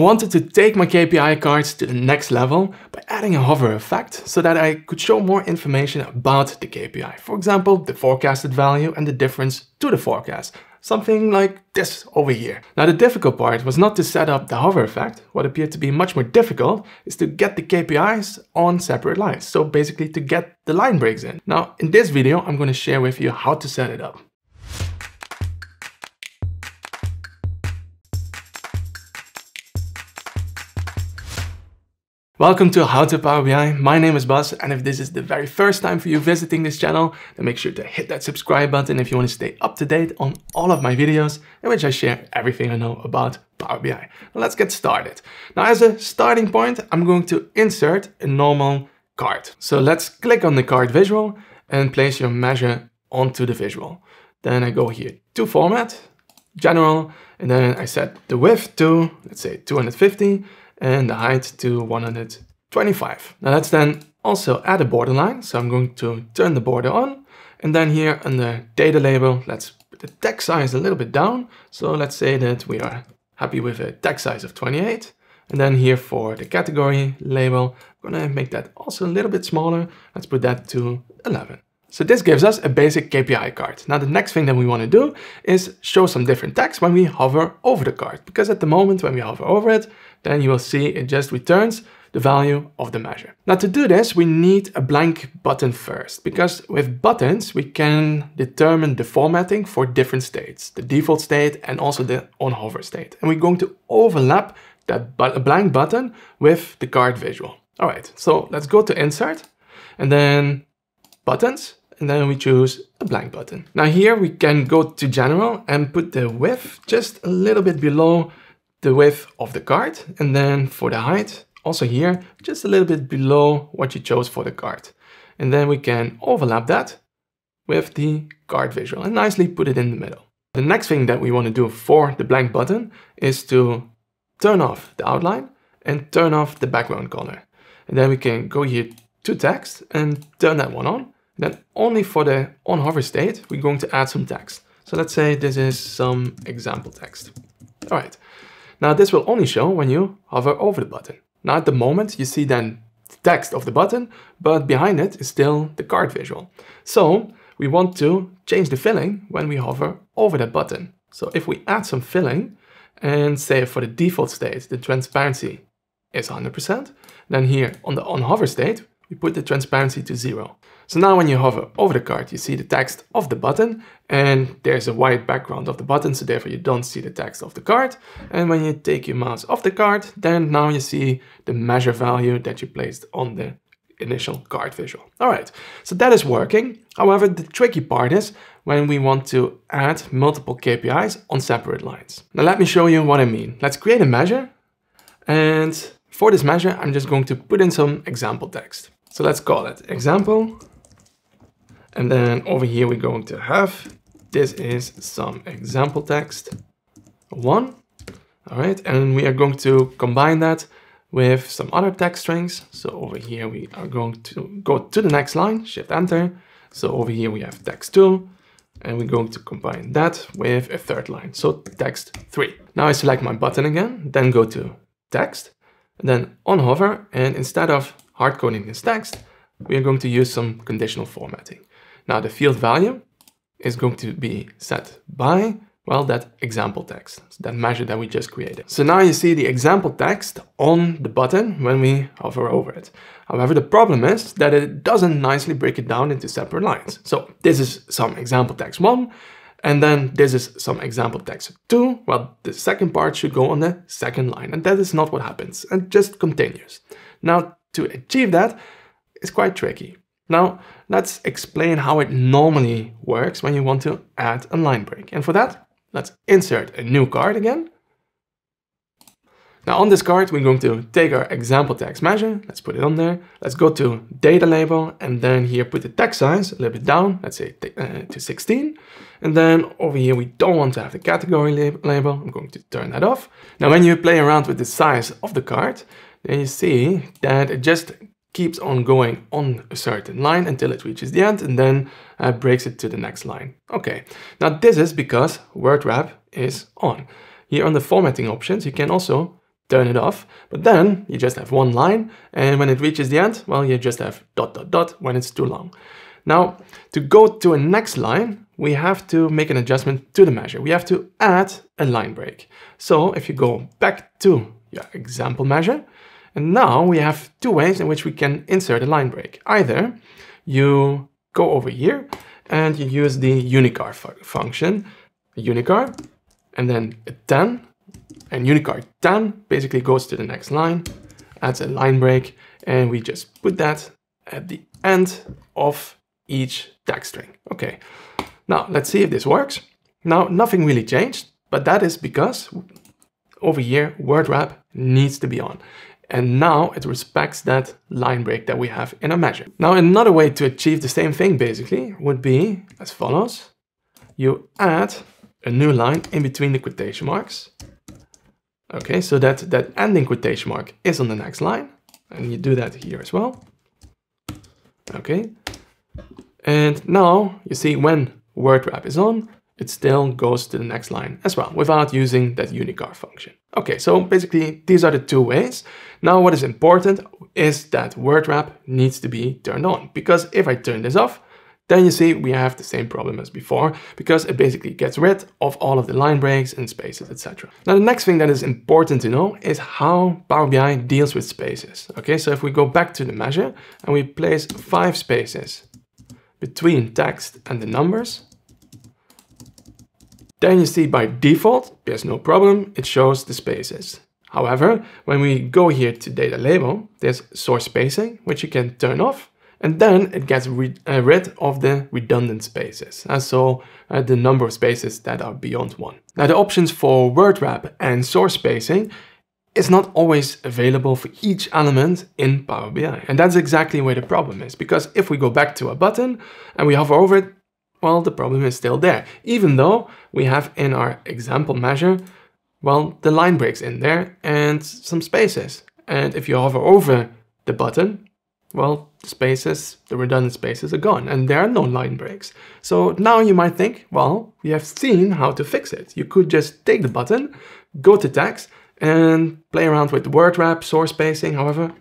wanted to take my KPI cards to the next level by adding a hover effect so that I could show more information about the KPI. For example, the forecasted value and the difference to the forecast. Something like this over here. Now the difficult part was not to set up the hover effect. What appeared to be much more difficult is to get the KPIs on separate lines. So basically to get the line breaks in. Now in this video, I'm going to share with you how to set it up. Welcome to How to Power BI. My name is Bas, and if this is the very first time for you visiting this channel, then make sure to hit that subscribe button if you want to stay up to date on all of my videos in which I share everything I know about Power BI. Now let's get started. Now as a starting point, I'm going to insert a normal card. So let's click on the card visual and place your measure onto the visual. Then I go here to Format, General, and then I set the width to, let's say 250, and the height to 125. Now let's then also add a borderline. So I'm going to turn the border on, and then here under data label, let's put the text size a little bit down. So let's say that we are happy with a text size of 28. And then here for the category label, I'm gonna make that also a little bit smaller. Let's put that to 11. So this gives us a basic KPI card. Now the next thing that we want to do is show some different text when we hover over the card. Because at the moment when we hover over it, then you will see it just returns the value of the measure. Now to do this, we need a blank button first. Because with buttons, we can determine the formatting for different states. The default state and also the on-hover state. And we're going to overlap that blank button with the card visual. All right, so let's go to Insert and then Buttons. And then we choose a blank button. Now here we can go to General and put the width just a little bit below the width of the card. And then for the height, also here, just a little bit below what you chose for the card. And then we can overlap that with the card visual and nicely put it in the middle. The next thing that we want to do for the blank button is to turn off the outline and turn off the background color. And then we can go here to text and turn that one on. Then only for the on hover state, we're going to add some text. So let's say this is some example text. All right. Now this will only show when you hover over the button. Now at the moment you see then the text of the button, but behind it is still the card visual. So we want to change the filling when we hover over that button. So if we add some filling and say for the default state, the transparency is 100%, then here on the on hover state, we put the transparency to 0. So now when you hover over the card, you see the text of the button and there's a white background of the button, so therefore you don't see the text of the card. And when you take your mouse off the card, then now you see the measure value that you placed on the initial card visual. All right, so that is working. However, the tricky part is when we want to add multiple KPIs on separate lines. Now let me show you what I mean. Let's create a measure. And for this measure, I'm just going to put in some example text. So let's call it example. And then over here, we're going to have, this is some example text 1. All right. And we are going to combine that with some other text strings. So over here, we are going to go to the next line, Shift Enter. So over here, we have text 2, and we're going to combine that with a third line. So text 3. Now I select my button again, then go to text, and then on hover. And instead of hard coding this text, we are going to use some conditional formatting. Now the field value is going to be set by, well, that example text, so that measure that we just created. So now you see the example text on the button when we hover over it. However, the problem is that it doesn't nicely break it down into separate lines. So this is some example text 1, and then this is some example text 2. Well, the second part should go on the second line, and that is not what happens, and just continues. Now to achieve that is quite tricky. Now, let's explain how it normally works when you want to add a line break. And for that, let's insert a new card again. Now on this card, we're going to take our example text measure. Let's put it on there. Let's go to data label and then here put the text size a little bit down. Let's say to 16. And then over here, we don't want to have the category label. I'm going to turn that off. Now, when you play around with the size of the card, then you see that it just keeps on going on a certain line until it reaches the end and then breaks it to the next line. Okay, now this is because word wrap is on. Here on the formatting options, you can also turn it off, but then you just have one line, and when it reaches the end, well, you just have ... when it's too long. Now, to go to a next line, we have to make an adjustment to the measure. We have to add a line break. So if you go back to your example measure, and now we have two ways in which we can insert a line break. Either you go over here and you use the unicar function, a unicar, and then a 10, and unicar 10 basically goes to the next line, adds a line break, and we just put that at the end of each tag string. Okay, now let's see if this works. Now nothing really changed, but that is because over here word wrap needs to be on. And now it respects that line break that we have in our measure. Now another way to achieve the same thing basically would be as follows. You add a new line in between the quotation marks. Okay, so that ending quotation mark is on the next line. And you do that here as well. Okay. And now you see when word wrap is on, it still goes to the next line as well without using that unicar function. Okay, so basically these are the two ways. Now what is important is that word wrap needs to be turned on, because if I turn this off, then you see we have the same problem as before, because it basically gets rid of all of the line breaks and spaces, etc. Now the next thing that is important to know is how Power BI deals with spaces. Okay, so if we go back to the measure and we place 5 spaces between text and the numbers, then you see by default, there's no problem, it shows the spaces. However, when we go here to data label, there's source spacing, which you can turn off, and then it gets rid of the redundant spaces. So the number of spaces that are beyond 1. Now the options for word wrap and source spacing is not always available for each element in Power BI. And that's exactly where the problem is, because if we go back to a button and we hover over it, well, the problem is still there, even though we have in our example measure, well, the line breaks in there and some spaces. And if you hover over the button, well, the spaces, the redundant spaces are gone and there are no line breaks. So now you might think, well, we have seen how to fix it. You could just take the button, go to text and play around with word wrap, source spacing. However,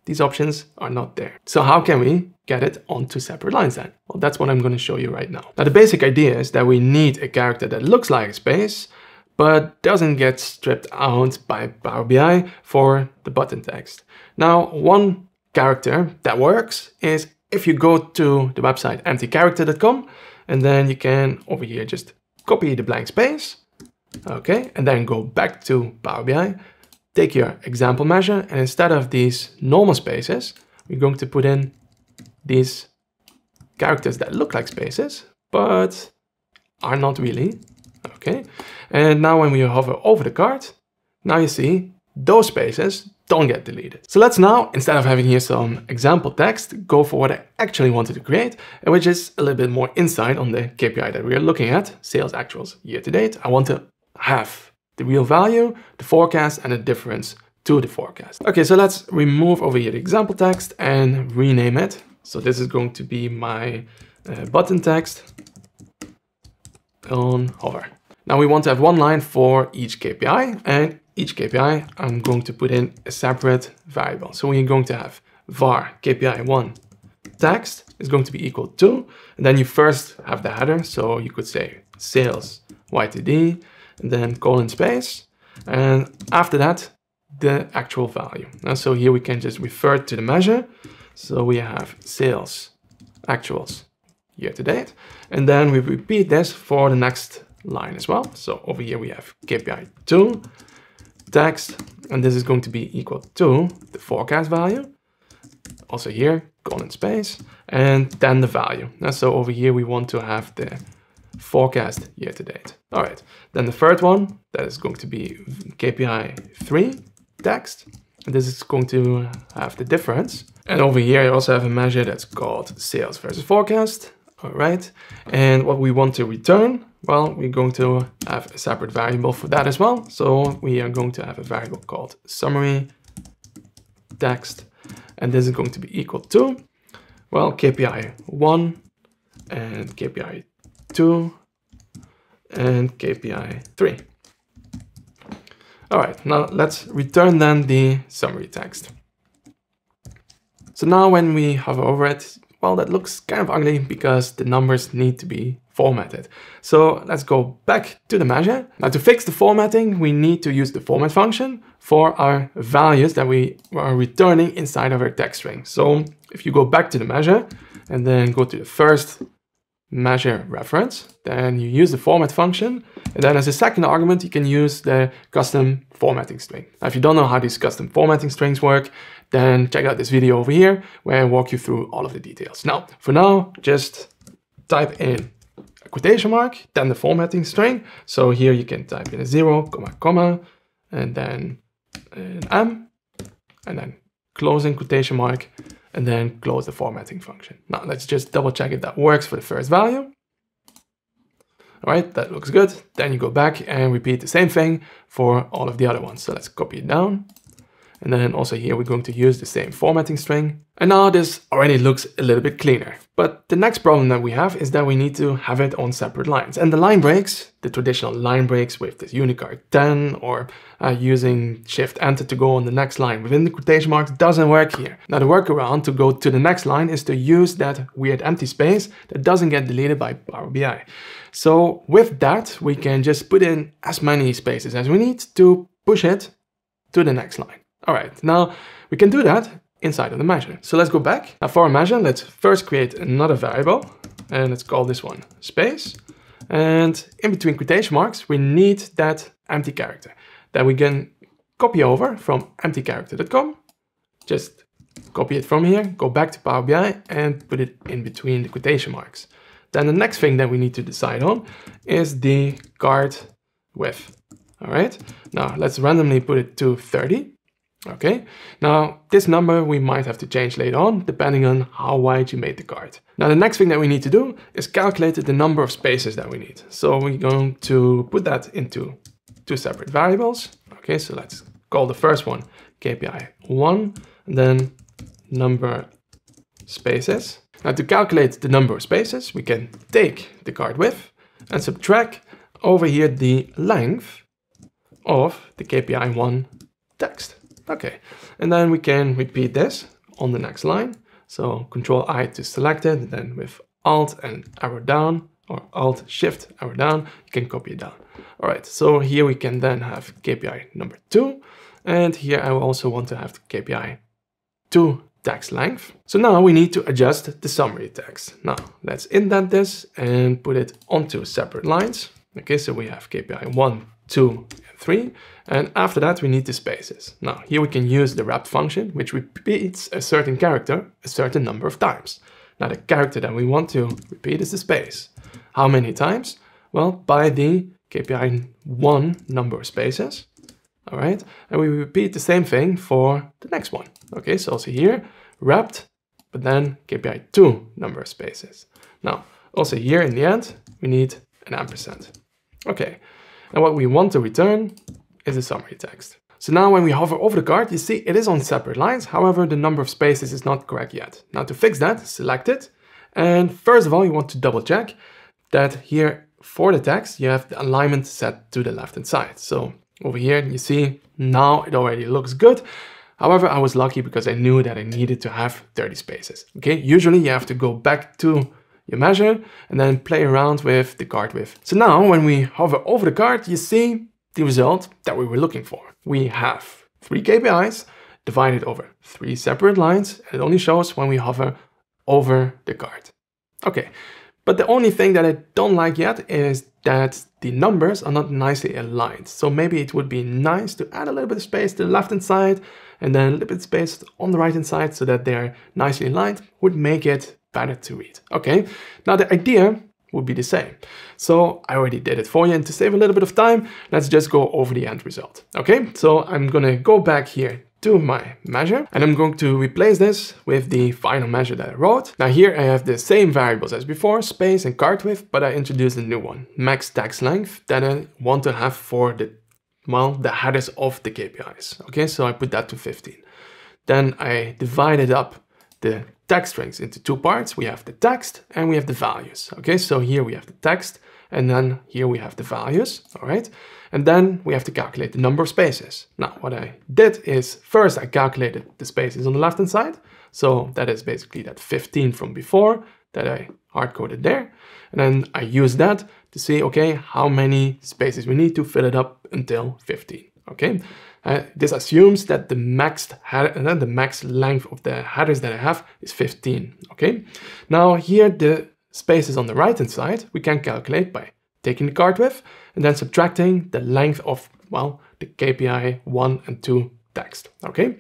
these options are not there. So how can we get it onto separate lines then? Well, that's what I'm going to show you right now. Now, the basic idea is that we need a character that looks like a space, but doesn't get stripped out by Power BI for the button text. Now, one character that works is if you go to the website emptycharacter.com, and then you can over here just copy the blank space. Okay, and then go back to Power BI, take your example measure, and instead of these normal spaces, we're going to put in these characters that look like spaces, but are not really. Okay, and now when we hover over the card, now you see those spaces don't get deleted. So let's now, instead of having here some example text, go for what I actually wanted to create, which is a little bit more insight on the KPI that we are looking at, sales actuals year to date. I want to have the real value, the forecast, and the difference to the forecast. Okay, so let's remove over here the example text and rename it. So this is going to be my button text on hover. Now we want to have one line for each KPI, and each KPI I'm going to put in a separate variable. So we're going to have var KPI1 text is going to be equal to, and then you first have the header. So you could say sales YTD, and then colon space, and after that, the actual value. And so here we can just refer to the measure. So we have sales actuals year to date, and then we repeat this for the next line as well. So over here we have KPI2 text, and this is going to be equal to the forecast value. Also here, colon space, and then the value. And so over here we want to have the forecast year to date. All right, then the third one, that is going to be KPI3 text, and this is going to have the difference. And over here I also have a measure that's called sales versus forecast. All right, and what we want to return, well, we're going to have a separate variable for that as well. So we are going to have a variable called summary text, and this is going to be equal to, well, KPI1 and KPI2 and KPI3. All right, now let's return then the summary text. So now when we hover over it, well, that looks kind of ugly because the numbers need to be formatted. So let's go back to the measure. Now to fix the formatting, we need to use the format function for our values that we are returning inside of our text string. So if you go back to the measure and then go to the first measure reference, then you use the format function. And then as a second argument, you can use the custom formatting string. Now, if you don't know how these custom formatting strings work, then check out this video over here where I walk you through all of the details. Now, for now, just type in a quotation mark, then the formatting string. So here you can type in a 0, comma, and then an M, and then closing quotation mark, and then close the formatting function. Now let's just double check if that works for the first value. All right, that looks good. Then you go back and repeat the same thing for all of the other ones. So let's copy it down. And then also here, we're going to use the same formatting string. And now this already looks a little bit cleaner. But the next problem that we have is that we need to have it on separate lines. And the line breaks, the traditional line breaks with this unicard 10 or using Shift Enter to go on the next line within the quotation marks doesn't work here. Now the workaround to go to the next line is to use that weird empty space that doesn't get deleted by Power BI. So with that, we can just put in as many spaces as we need to push it to the next line. All right, now we can do that inside of the measure. So let's go back. Now for our measure, let's first create another variable and let's call this one space. And in between quotation marks, we need that empty character that we can copy over from emptycharacter.com. Just copy it from here, go back to Power BI and put it in between the quotation marks. Then the next thing that we need to decide on is the card width. All right, now let's randomly put it to 30. Okay, now this number we might have to change later on depending on how wide you made the card. Now the next thing that we need to do is calculate the number of spaces that we need. So we're going to put that into two separate variables. Okay, so let's call the first one KPI 1 and then number spaces. Now to calculate the number of spaces, we can take the card width and subtract over here the length of the KPI 1 text. Okay, and then we can repeat this on the next line. So Control I to select it, and then with Alt and arrow down, or Alt Shift arrow down, you can copy it down. All right, so here we can then have KPI number 2, and here I also want to have the KPI 2 text length. So now we need to adjust the summary text. Now let's indent this and put it onto separate lines. Okay, so we have KPI 1, 2, and 3. And after that, we need the spaces. Now, here we can use the wrap function, which repeats a certain character a certain number of times. Now, the character that we want to repeat is the space. How many times? Well, by the KPI 1 number of spaces. All right. And we repeat the same thing for the next one. Okay, so also here, wrapped, but then KPI 2 number of spaces. Now, also here in the end, we need an ampersand. Okay. And what we want to return is a summary text. So now when we hover over the card, you see it is on separate lines. However, the number of spaces is not correct yet. Now to fix that, select it. And first of all, you want to double check that here for the text, you have the alignment set to the left-hand side. So over here, you see now it already looks good. However, I was lucky because I knew that I needed to have 30 spaces. Okay, usually you have to go back to your measure and then play around with the card width. So now when we hover over the card, you see the result that we were looking for. We have 3 KPIs divided over 3 separate lines, and it only shows when we hover over the card. Okay, but the only thing that I don't like yet is that the numbers are not nicely aligned. So maybe it would be nice to add a little bit of space to the left-hand side and then a little bit of space on the right-hand side so that they're nicely aligned, would make it better to read. Okay, now the idea would be the same. So I already did it for you, and to save a little bit of time, let's just go over the end result. Okay, so I'm gonna go back here to my measure and I'm going to replace this with the final measure that I wrote. Now here I have the same variables as before, space and card width, but I introduced a new one, max text length, that I want to have for the headers of the KPIs. Okay, so I put that to 15. Then I divided up the text strings into 2 parts. We have the text and we have the values. Okay, so here we have the text And then here we have the values, all right? And then we have to calculate the number of spaces. Now, what I did is first I calculated the spaces on the left-hand side. So that is basically that 15 from before that I hard-coded there. And then I use that to see, okay, how many spaces we need to fill it up until 15, okay? This assumes that the max length of the headers that I have is 15, okay? Now here, the spaces on the right-hand side, we can calculate by taking the cart width and then subtracting the length of, well, the KPI 1 and 2 text, okay?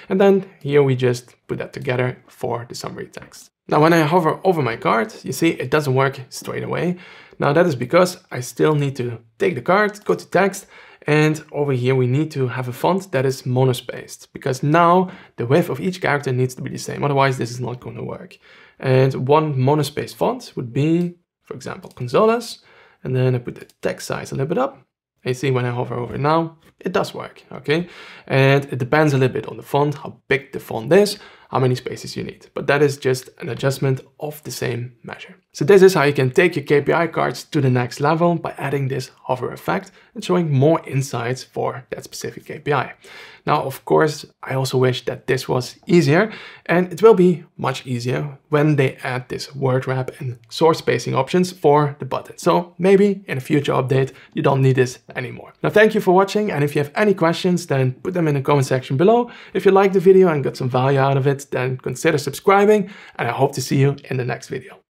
And then here we just put that together for the summary text. Now, when I hover over my cart, you see it doesn't work straight away. Now that is because I still need to take the cart, go to text, and over here we need to have a font that is monospaced, because now the width of each character needs to be the same, otherwise this is not going to work. And one monospaced font would be, for example, Consoles, and then I put the text size a little bit up. And you see when I hover over it now, it does work, okay? And it depends a little bit on the font, how big the font is, how many spaces you need. But that is just an adjustment of the same measure. So this is how you can take your KPI cards to the next level by adding this hover effect and showing more insights for that specific KPI. Now, of course, I also wish that this was easier, and it will be much easier when they add this word wrap and source spacing options for the button. So maybe in a future update, you don't need this anymore. Now, thank you for watching. And if you have any questions, then put them in the comment section below. If you liked the video and got some value out of it, then consider subscribing, and I hope to see you in the next video.